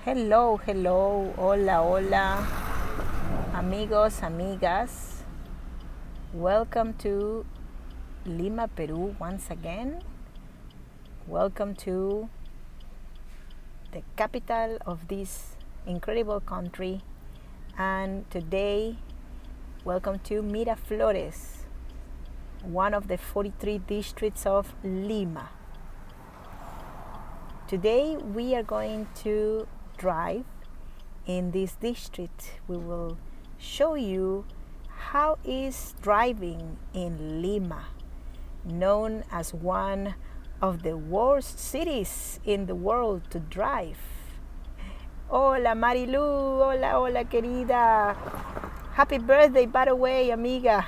Hello, hello, hola, hola, amigos, amigas. Welcome to Lima, Peru once again. Welcome to the capital of this incredible country. And today, welcome to Miraflores, one of the 43 districts of Lima. Today, we are going to drive in this district. We will show you how is driving in Lima, known as one of the worst cities in the world to drive. Hola Marilu, hola, hola querida. Happy birthday, by the way, amiga.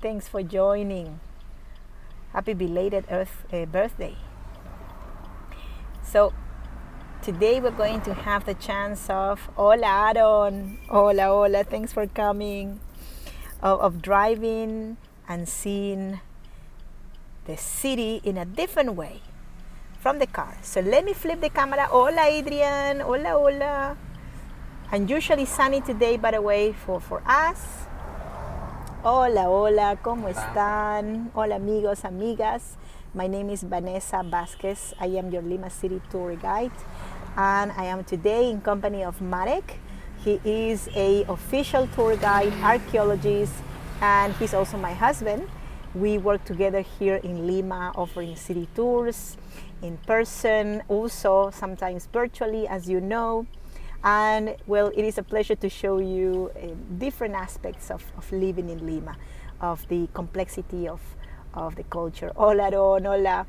Thanks for joining. Happy belated birthday. So today we're going to have the chance of, hola Aaron, hola, hola, thanks for coming, of driving and seeing the city in a different way from the car. So let me flip the camera. Hola Adrian, hola, hola. Unusually sunny today, by the way, for us. Hola, hola, ¿cómo están? Hola amigos, amigas. My name is Vanessa Vasquez. I am your Lima City tour guide, and I am today in company of Marek. He is an official tour guide, archaeologist, and he's also my husband. We work together here in Lima, offering city tours in person, also sometimes virtually, as you know. And well, it is a pleasure to show you different aspects of living in Lima, of the complexity of the culture. Hola, Ron, hola.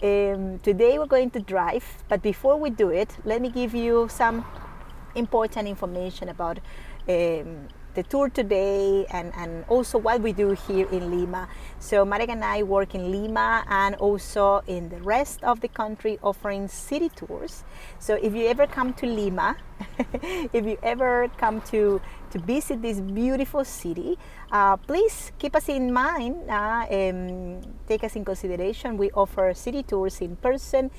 Today we're going to drive, but before we do it, let me give you some important information about the tour today and also what we do here in Lima. So Marek and I work in Lima and also in the rest of the country offering city tours. So if you ever come to Lima, if you ever come to visit this beautiful city, please keep us in mind, take us in consideration. We offer city tours in person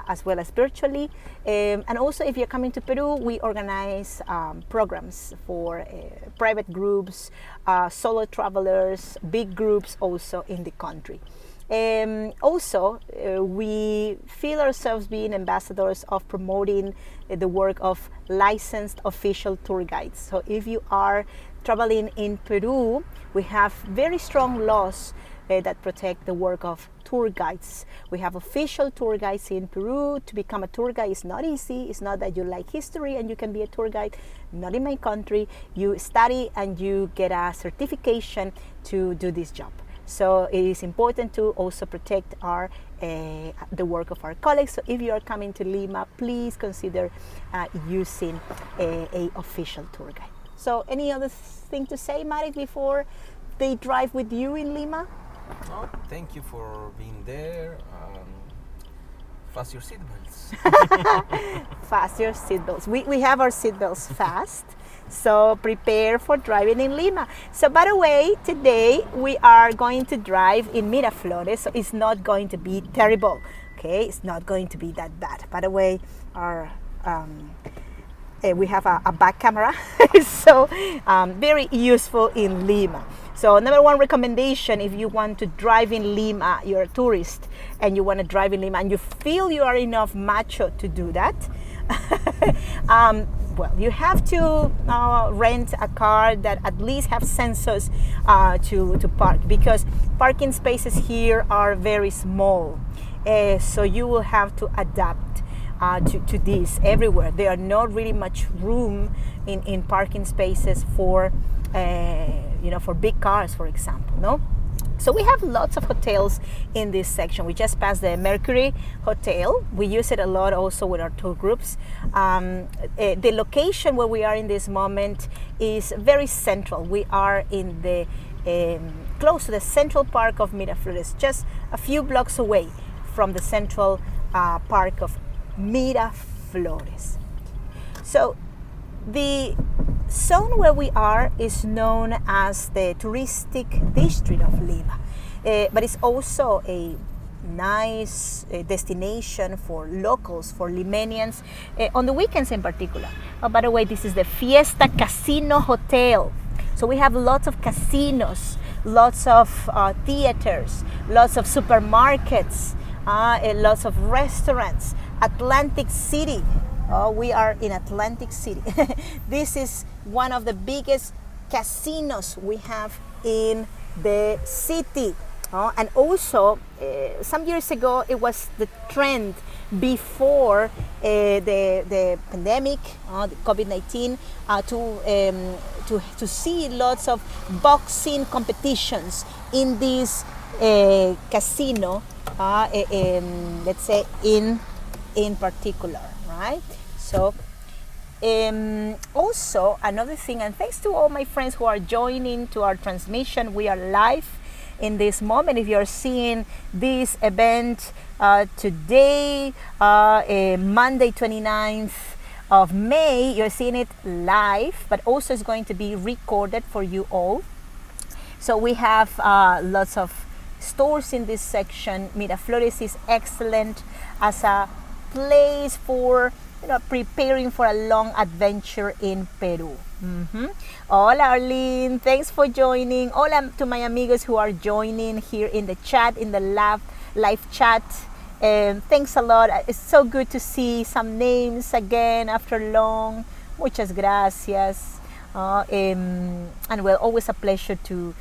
as well as virtually. And also if you're coming to Peru, we organize programs for private groups, solo travelers, big groups also in the country. Also, we feel ourselves being ambassadors of promoting the work of licensed official tour guides. So if you are traveling in Peru, we have very strong laws that protect the work of tour guides. We have official tour guides in Peru. To become a tour guide is not easy. It's not that you like history and you can be a tour guide. Not in my country. You study and you get a certification to do this job. So it is important to also protect the work of our colleagues. So if you are coming to Lima, please consider using a official tour guide. So any other thing to say, Marek, before they drive with you in Lima? Oh, thank you for being there. Fasten your seatbelts. Fasten your seatbelts. We have our seatbelts fast. So prepare for driving in Lima. So by the way, today we are going to drive in Miraflores. So it's not going to be terrible. Okay, it's not going to be that bad. By the way, our we have a back camera, so very useful in Lima. So number one recommendation, if you want to drive in Lima, you're a tourist and you want to drive in Lima and you feel you are enough macho to do that, well, you have to rent a car that at least have sensors to park, because parking spaces here are very small. So you will have to adapt to this everywhere. There are not really much room in parking spaces for for big cars, for example, no? So we have lots of hotels in this section. We just passed the Mercury Hotel. We use it a lot also with our tour groups. The location where we are in this moment is very central. We are in the close to the central park of Miraflores, just a few blocks away from the central park of Miraflores. So the zone where we are is known as the touristic district of Lima, but it's also a nice destination for locals, for Limanians, on the weekends in particular. Oh, by the way, this is the Fiesta Casino Hotel. So we have lots of casinos, lots of theaters, lots of supermarkets, lots of restaurants. Atlantic City. Oh, we are in Atlantic City. This is one of the biggest casinos we have in the city. And also, some years ago, it was the trend before the pandemic, the COVID-19, to see lots of boxing competitions in this casino, let's say in particular, right? So also another thing, and thanks to all my friends who are joining to our transmission, we are live in this moment. If you're seeing this event today, Monday 29th of May, you're seeing it live, but also it's going to be recorded for you all. So we have lots of stores in this section. Miraflores is excellent as a place for preparing for a long adventure in Peru. Hola Arlene, thanks for joining. Hola to my amigos who are joining here in the chat, in the live chat. Thanks a lot. It's so good to see some names again after long. Muchas gracias. And well, always a pleasure to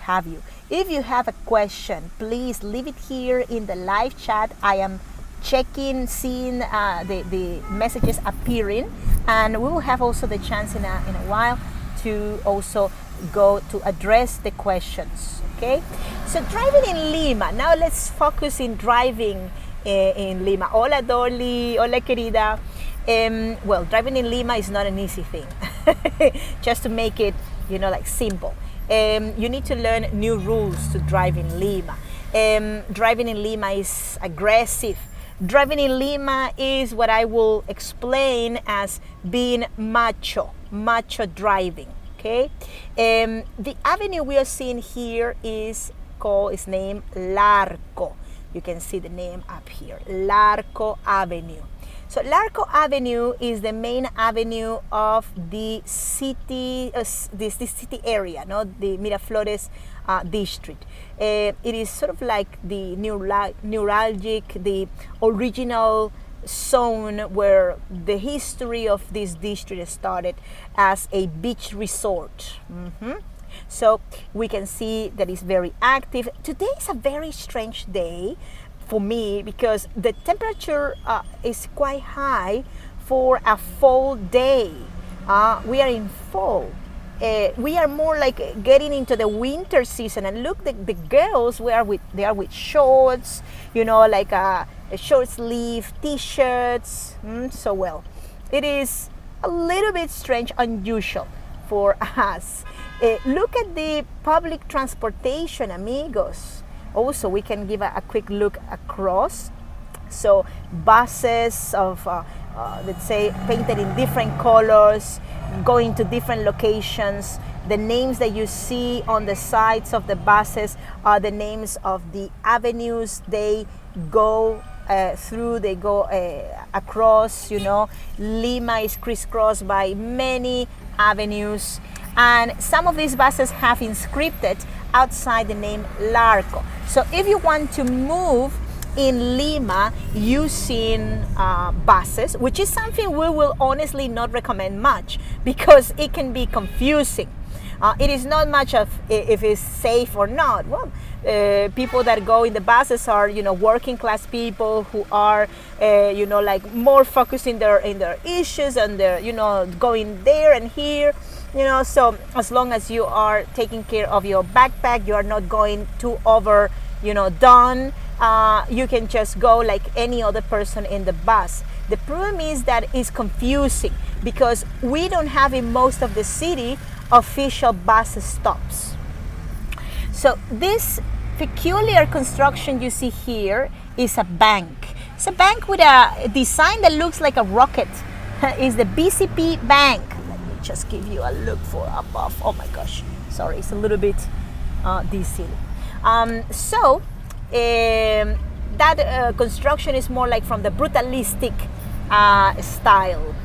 have you. If you have a question, please leave it here in the live chat. I am checking, seeing the messages appearing, and we will have also the chance in a while to also go to address the questions. Okay, so driving in Lima. Now let's focus in driving in Lima. Hola Dolly, hola querida. Well, driving in Lima is not an easy thing. Just to make it, like simple. You need to learn new rules to drive in Lima. Driving in Lima is aggressive. Driving in Lima is what I will explain as being macho driving, okay? The avenue we are seeing here is named Larco. You can see the name up here, Larco Avenue. So Larco Avenue is the main avenue of the city, this city area, the Miraflores district. It is sort of like the neuralgic, the original zone where the history of this district started as a beach resort. So we can see that it's very active. Today is a very strange day for me because the temperature is quite high for a fall day. We are in fall. We are more like getting into the winter season, and look, the girls they are with shorts, like a short sleeve t-shirts. So well, it is a little bit strange, unusual for us. Look at the public transportation, amigos. Also, we can give a quick look across. So buses of let's say painted in different colors, going to different locations. The names that you see on the sides of the buses are the names of the avenues they go through, they go across. Lima is crisscrossed by many avenues, and some of these buses have inscripted outside the name Larco. So if you want to move in Lima using buses, which is something we will honestly not recommend much because it can be confusing. It is not much of if it's safe or not. Well, people that go in the buses are, working class people who are, like more focused in their issues and their, going there and here. So as long as you are taking care of your backpack, you are not going too over, done. You can just go like any other person in the bus. The problem is that it's confusing because we don't have in most of the city official bus stops. So this peculiar construction you see here is a bank. It's a bank with a design that looks like a rocket. It's the BCP Bank. Let me just give you a look for above. Oh my gosh, sorry, it's a little bit dizzy. that construction is more like from the brutalistic style.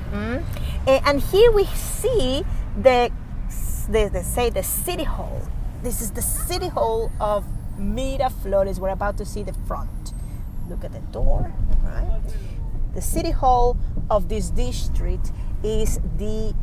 And here we see they say the city hall. This is the city hall of Miraflores. We're about to see the front. Look at the door, right? The city hall of this district is the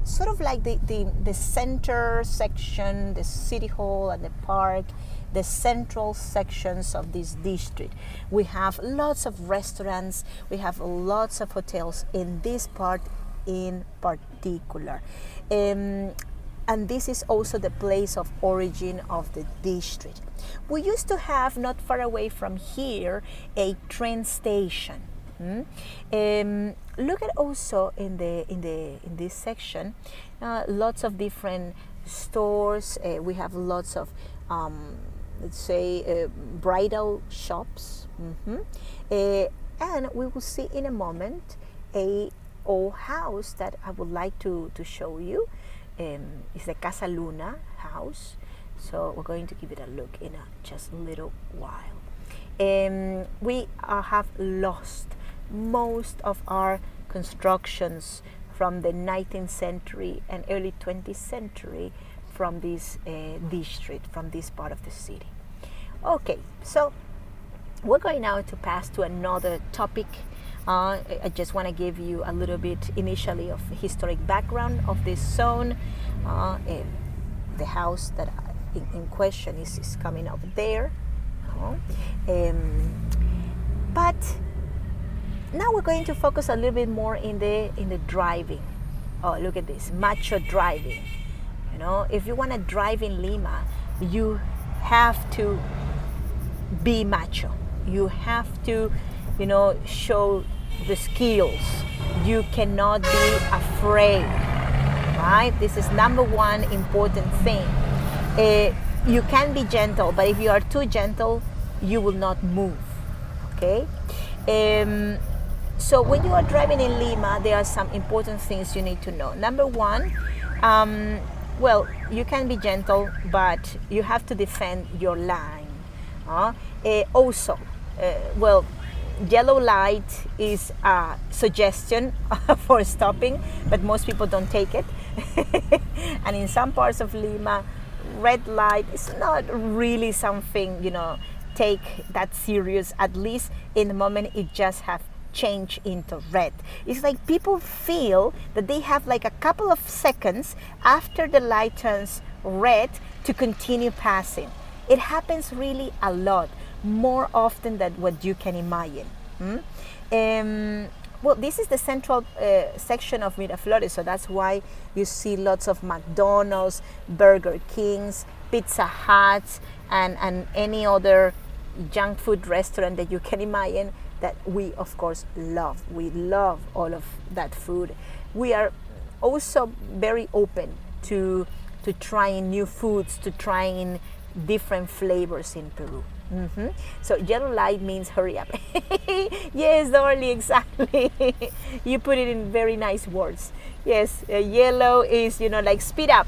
sort of like the center section, the city hall and the park, the central sections of this district. We have lots of restaurants, we have lots of hotels in this part in particular. And this is also the place of origin of the district. We used to have, not far away from here, a train station. Look at also in this section, lots of different stores. We have lots of let's say bridal shops, and we will see in a moment a old house that I would like to show you. It's the Casa Luna house, so we're going to give it a look in just a little while. We have lost most of our constructions from the 19th century and early 20th century from this district, from this part of the city. Okay, so we're going now to pass to another topic. I just want to give you a little bit initially of the historic background of this zone. The house that in question is coming up there. But now we're going to focus a little bit more in the driving. Oh, look at this, macho driving. You know, if you want to drive in Lima, you have to be macho. You have to, you know, show the skills. You cannot be afraid, right? This is number one important thing. You can be gentle, but if you are too gentle, you will not move, okay? So when you are driving in Lima, there are some important things you need to know. Number one, well, you can be gentle, but you have to defend your line. Also, well, yellow light is a suggestion for stopping, but most people don't take it. And in some parts of Lima, red light is not really something, you know, take that serious. At least in the moment it just have change into red. It's like people feel that they have like a couple of seconds after the light turns red to continue passing. It happens really a lot, more often than what you can imagine. Well, this is the central section of Miraflores, so that's why you see lots of McDonald's, Burger Kings, Pizza Huts, and any other junk food restaurant that you can imagine that we of course love. We love all of that food. We are also very open to trying new foods, to trying different flavors in Peru. So yellow light means hurry up. Yes, Dorley, exactly. You put it in very nice words. Yes, yellow is, you know, like speed up.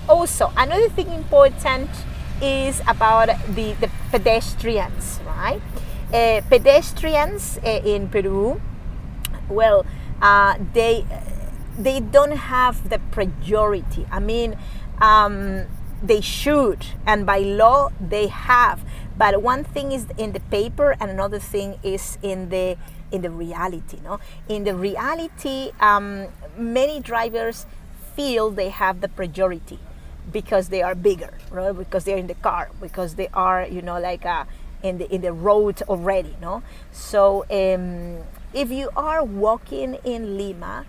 Also, another thing important is about the pedestrians, right? Pedestrians in Peru, well, they don't have the priority. I mean, they should, and by law they have. But one thing is in the paper, and another thing is in the reality. No, in the reality, many drivers feel they have the priority because they are bigger, right? Because they're in the car, because they are, you know, like in the road already. No, so if you are walking in Lima,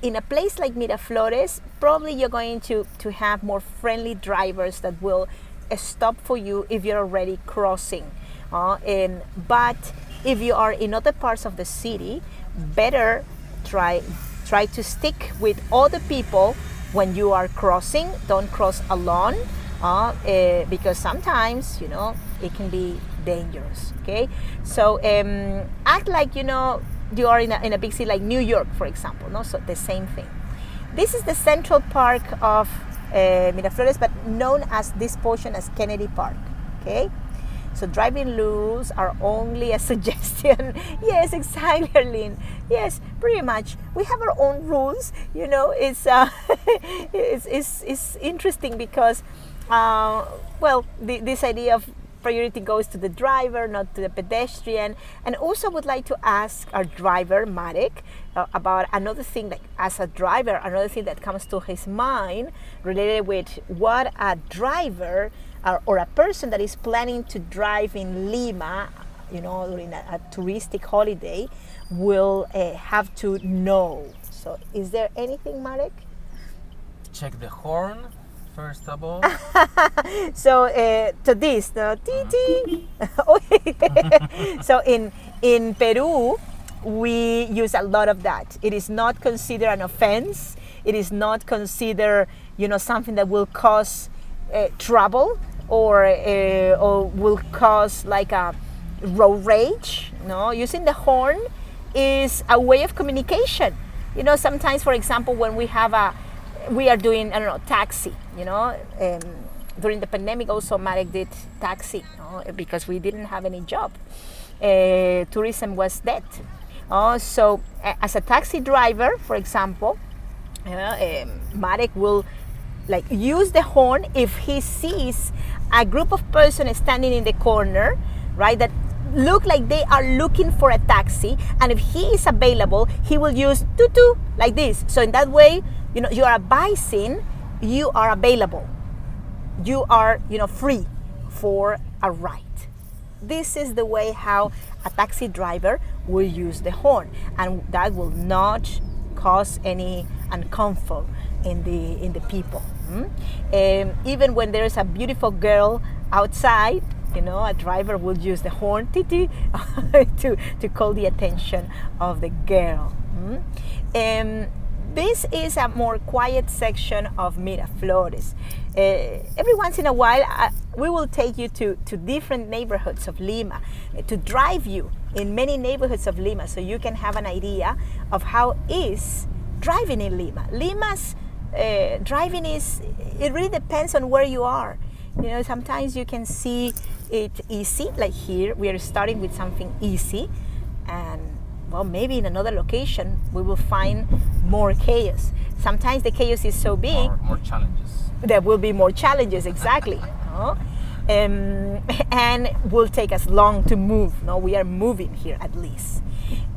in a place like Miraflores, probably you're going to have more friendly drivers that will stop for you if you're already crossing. But if you are in other parts of the city, better try to stick with other people when you are crossing. Don't cross alone, because sometimes, you know, it can be dangerous. Okay, so act like, you know, you are in a big city like New York, for example. No, so the same thing. This is the central park of Miraflores, but known as this portion as Kennedy Park. Okay, So driving rules are only a suggestion. Yes, exactly, Arlene. Yes, pretty much. We have our own rules. It's it's interesting because, well, this idea of priority goes to the driver, not to the pedestrian. And also would like to ask our driver, Marek, about another thing, like as a driver, another thing that comes to his mind related with what a driver or a person that is planning to drive in Lima, during a touristic holiday, will have to know. So is there anything, Marek? Check the horn, first of all. So to this, the tee. So in Peru, we use a lot of that. It is not considered an offense. It is not considered, something that will cause trouble or will cause like a road rage. No, using the horn is a way of communication. Sometimes, for example, when we are doing, taxi, during the pandemic also Marek did taxi, because we didn't have any job. Tourism was dead. So as a taxi driver, for example, Marek will use the horn if he sees a group of persons standing in the corner, right, that look like they are looking for a taxi, and if he is available, he will use tutu like this. So in that way, you are advising you are available, you are free for a ride. This is the way how a taxi driver will use the horn, and that will not cause any uncomfort in the people. Even when there is a beautiful girl outside, a driver will use the horn to call the attention of the girl. This is a more quiet section of Miraflores. Every once in a while, we will take you to different neighborhoods of Lima, to drive you in many neighborhoods of Lima, so you can have an idea of how is driving in Lima. Lima's driving it really depends on where you are. Sometimes you can see it easy, like here we are starting with something easy, and well, maybe in another location we will find more chaos. Sometimes the chaos is so big, more challenges. There will be more challenges, exactly. And will take us long to move. No, we are moving here at least.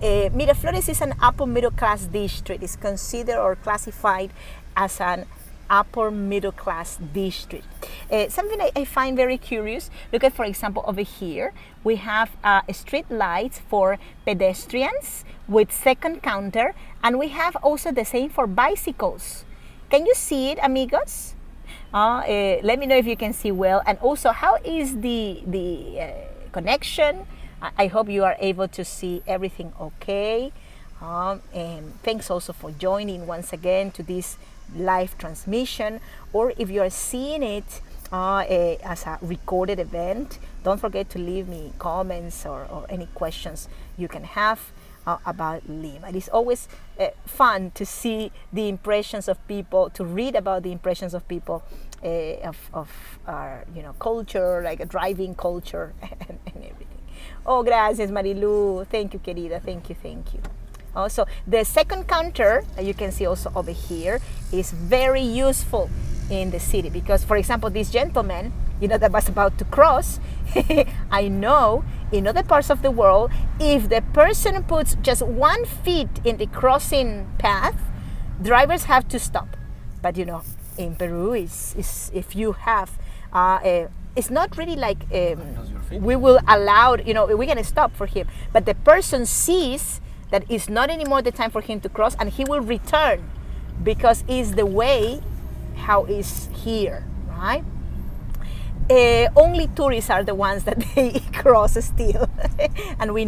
Miraflores is an upper middle class district. It's considered or classified as an upper middle class district. Something I find very curious, look at, for example, over here we have street lights for pedestrians with second counter, and we have also the same for bicycles. Can you see it, amigos? Let me know if you can see well, and also how is the connection. I hope you are able to see everything okay. And thanks also for joining once again to this live transmission, or if you are seeing it as a recorded event, don't forget to leave me comments or any questions you can have about Lima. It is always fun to see the impressions of people, to read about the impressions of people of our culture, like a driving culture and everything. Oh, gracias, Marilu. Thank you, querida. Thank you. Also, the second counter, you can see also over here, is very useful in the city because, for example, this gentleman, that was about to cross, I know in other parts of the world, if the person puts just 1 foot in the crossing path, drivers have to stop. But in Peru, is if you have, it's not really like we will allow, we're gonna stop for him, but the person sees that it's not anymore the time for him to cross, and he will return because it's the way how is here, right? Only tourists are the ones that they cross still. And we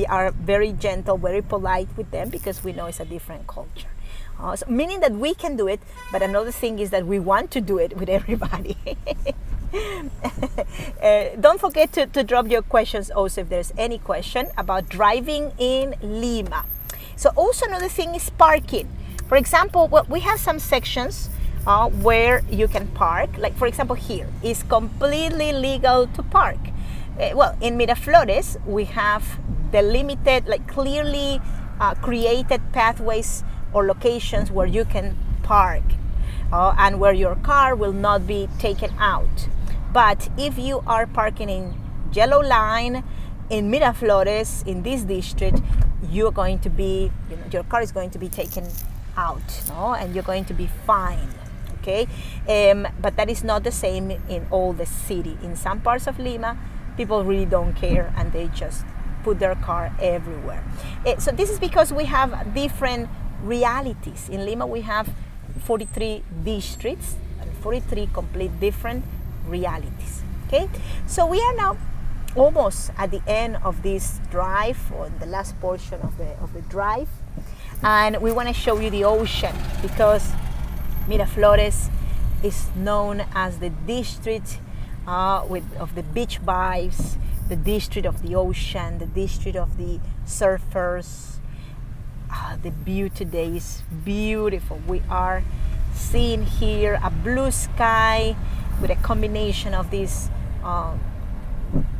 are very gentle, very polite with them because we know it's a different culture. So meaning that we can do it, but another thing is that we want to do it with everybody. Don't forget to drop your questions also if there's any question about driving in Lima. So also another thing is parking. For example, we have some sections where you can park. Like for example, here it's completely legal to park. Well, in Miraflores we have delimited, like clearly created pathways or locations where you can park, and where your car will not be taken out. But if you are parking in yellow line in Miraflores, in this district, you're going to be, your car is going to be taken out, and you're going to be fined. Okay, but that is not the same in all the city. In some parts of Lima, people really don't care and they just put their car everywhere. So this is because we have different realities. In Lima, we have 43 districts and 43 complete different realities. Okay, so we are now almost at the end of this drive, or the last portion of the drive, and we want to show you the ocean, because Miraflores is known as the district of the beach vibes, the district of the ocean, the district of the surfers. The view today is beautiful. We are seeing here a blue sky with a combination of these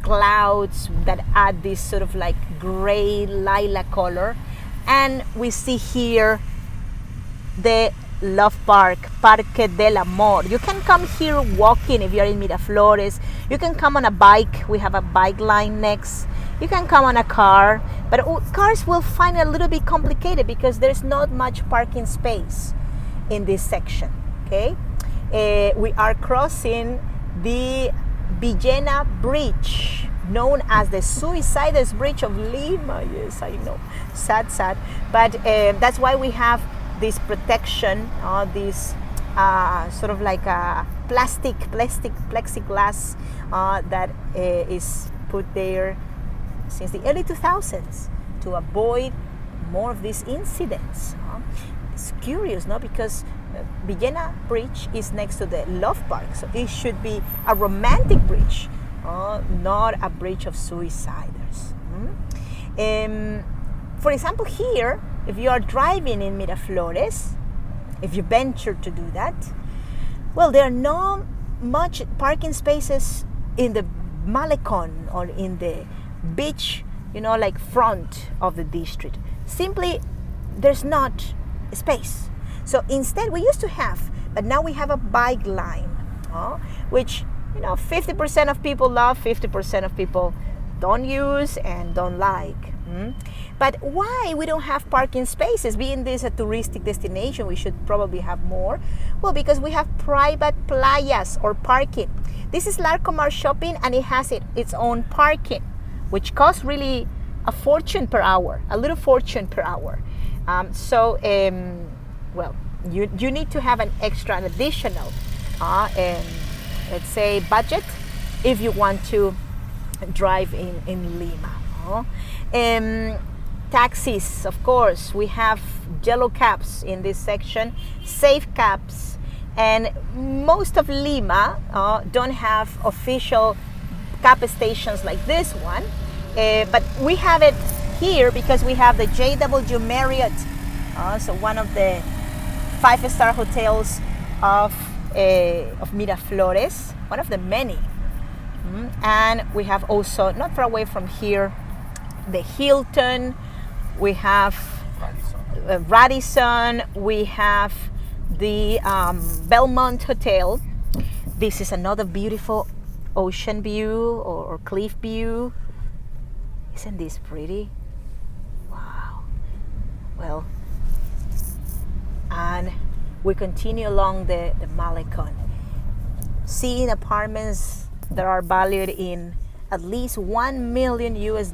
clouds that add this sort of like gray lilac color, and we see here the love park, Parque del Amor. You can come here walking if you're in Miraflores. You can come on a bike. We have a bike line next. You can come on a car, but cars will find it a little bit complicated because there's not much parking space in this section. Okay, we are crossing the Villena Bridge, known as the Suicides Bridge of Lima. Yes, I know, sad, but that's why we have this protection, this sort of like a plexiglass that is put there since the early 2000s to avoid more of these incidents. It's curious, no? Because Villena Bridge is next to the Love Park, so it should be a romantic bridge, not a bridge of suiciders. For example, here, if you are driving in Miraflores, if you venture to do that, well, there are not much parking spaces in the Malecon or in the beach, like front of the district. Simply, there's not space. So instead, we used to have, but now we have a bike line, which 50% of people love, 50% of people don't use and don't like. But why we don't have parking spaces? Being this a touristic destination, we should probably have more. Well, because we have private playas or parking. This is Larcomar Shopping, and it has its own parking, which costs really a fortune per hour, a little fortune per hour. Well, you need to have an additional, let's say, budget if you want to drive in Lima. Taxis, of course, we have yellow cabs in this section, safe cabs, and most of Lima don't have official cab stations like this one, but we have it here because we have the JW Marriott, so one of the 5-star hotels of Miraflores, one of the many. And we have also, not far away from here, the Hilton, we have Radisson, we have the Belmont Hotel. This is another beautiful ocean view or cliff view. Isn't this pretty? Wow. Well, and we continue along the Malecon, seeing apartments that are valued in at least $1 million US.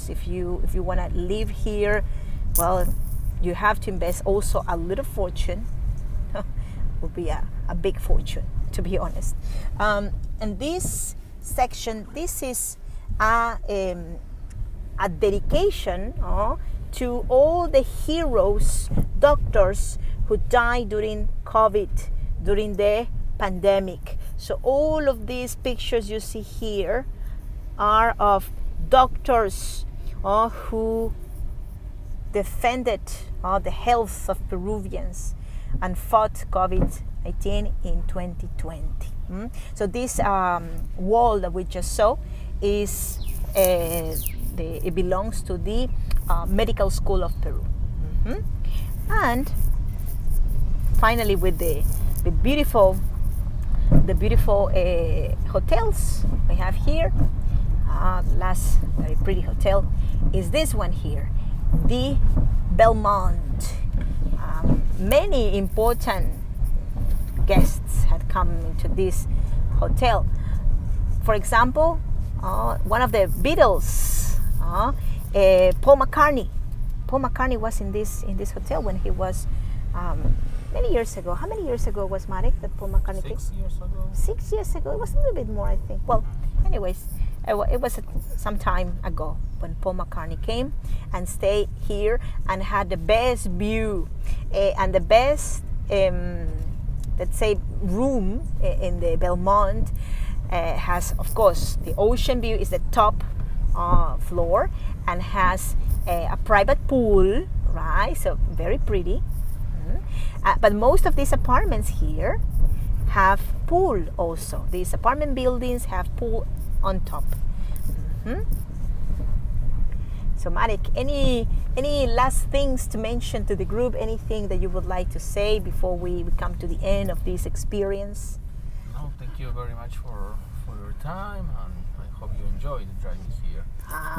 If you want to live here, well, you have to invest also a little fortune. Will be a big fortune, to be honest. And this section, this is a dedication to all the heroes, doctors who died during COVID, during the pandemic. So all of these pictures you see here are of doctors who defended the health of Peruvians and fought COVID 2019 in 2020. So this wall that we just saw is it belongs to the Medical School of Peru. And finally, with the beautiful hotels we have here, the last very pretty hotel is this one here, the Belmont. Many important guests had come into this hotel. For example, one of the Beatles, Paul McCartney. Paul McCartney was in this hotel when he was many years ago. How many years ago was, Marek, that Paul McCartney came? 6 years ago. 6 years ago. It was a little bit more, I think. Well, anyways, it was some time ago when Paul McCartney came and stayed here and had the best view and the best, let's say, room in the Belmont. Has, of course, the ocean view is the top floor and has a private pool, right? So very pretty. But most of these apartments here have pool also. These apartment buildings have pool on top. So Marek, any last things to mention to the group? Anything that you would like to say before we come to the end of this experience? No, thank you very much for your time, and I hope you enjoyed driving here.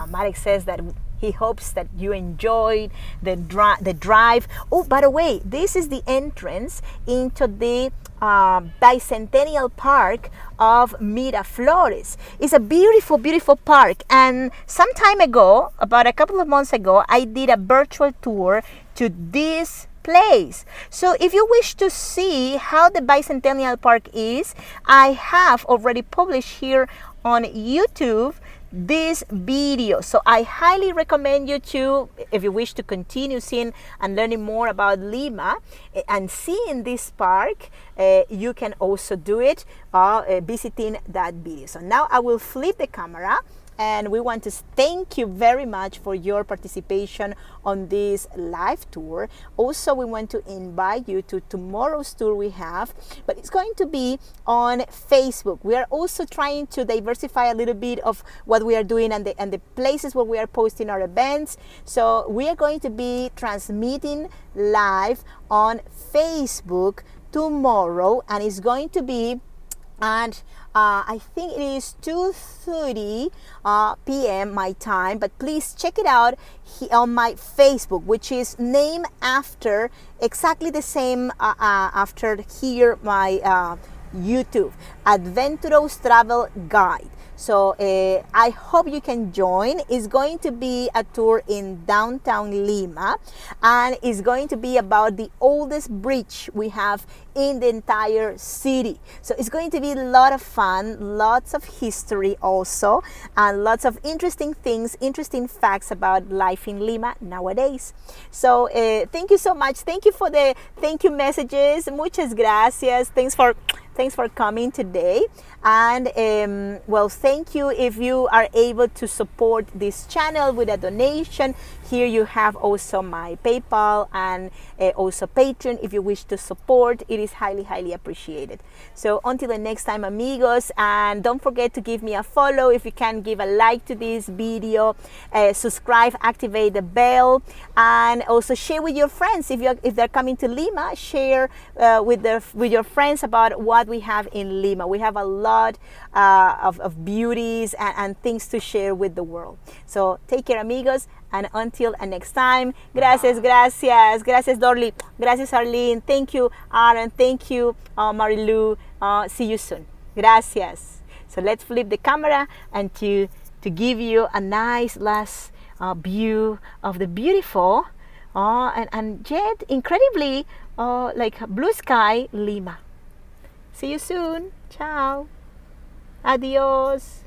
Marek says that he hopes that you enjoyed the drive. Oh, by the way, this is the entrance into the Bicentennial Park of Miraflores. It's a beautiful, beautiful park. And some time ago, about a couple of months ago, I did a virtual tour to this place. So if you wish to see how the Bicentennial Park is, I have already published here on YouTube this video. So I highly recommend you to, if you wish to continue seeing and learning more about Lima and seeing this park, you can also do it visiting that video. So now I will flip the camera, and we want to thank you very much for your participation on this live tour. Also, we want to invite you to tomorrow's tour we have, but it's going to be on Facebook. We are also trying to diversify a little bit of what we are doing and the places where we are posting our events. So we are going to be transmitting live on Facebook tomorrow, and it's going to be and I think it is 2:30 p.m. my time, but please check it out on my Facebook, which is named after exactly the same after here my YouTube, Adventurous Travel Guide. So I hope you can join. It's going to be a tour in downtown Lima, and it's going to be about the oldest bridge we have in the entire city. So it's going to be a lot of fun, lots of history also, and lots of interesting things, interesting facts about life in Lima nowadays. So thank you so much. Thank you for the thank you messages. Muchas gracias. Thanks for coming today. And well, thank you if you are able to support this channel with a donation. Here you have also my PayPal and also Patreon if you wish to support. It is highly, highly appreciated. So until the next time, amigos, and don't forget to give me a follow. If you can, give a like to this video, subscribe, activate the bell, and also share with your friends. If they're coming to Lima, share with your friends about what we have in Lima. We have a lot of beauties and things to share with the world. So take care, amigos, and until next time, gracias, gracias, gracias, Dorly, gracias, Arlene, thank you, Aaron, thank you, Marilu, see you soon, gracias. So let's flip the camera and to give you a nice last view of the beautiful and yet incredibly like blue sky Lima. See you soon. Ciao. Adios.